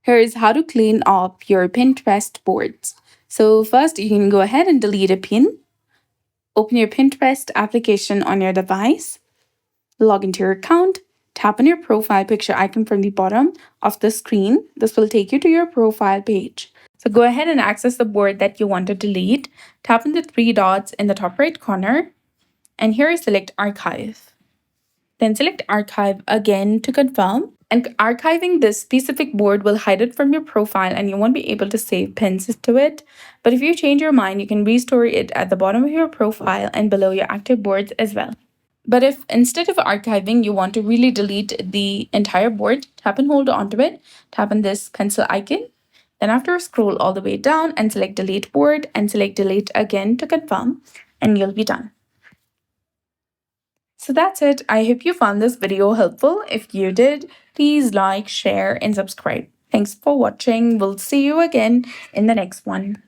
Here's how to clean up your Pinterest boards. So first, you can go ahead and delete a pin. Open your Pinterest application on your device. Log into your account. Tap on your profile picture icon from the bottom of the screen. This will take you to your profile page. So go ahead and access the board that you want to delete. Tap on the three dots in the top right corner. And here select Archive. Then select Archive again to confirm. And archiving this specific board will hide it from your profile and you won't be able to save pins to it. But if you change your mind, you can restore it at the bottom of your profile and below your active boards as well. But if instead of archiving, you want to really delete the entire board, tap and hold onto it, tap on this pencil icon. Then after scroll all the way down and select delete board and select delete again to confirm and you'll be done. So that's it. I hope you found this video helpful. If you did, please like, share, and subscribe. Thanks for watching. We'll see you again in the next one.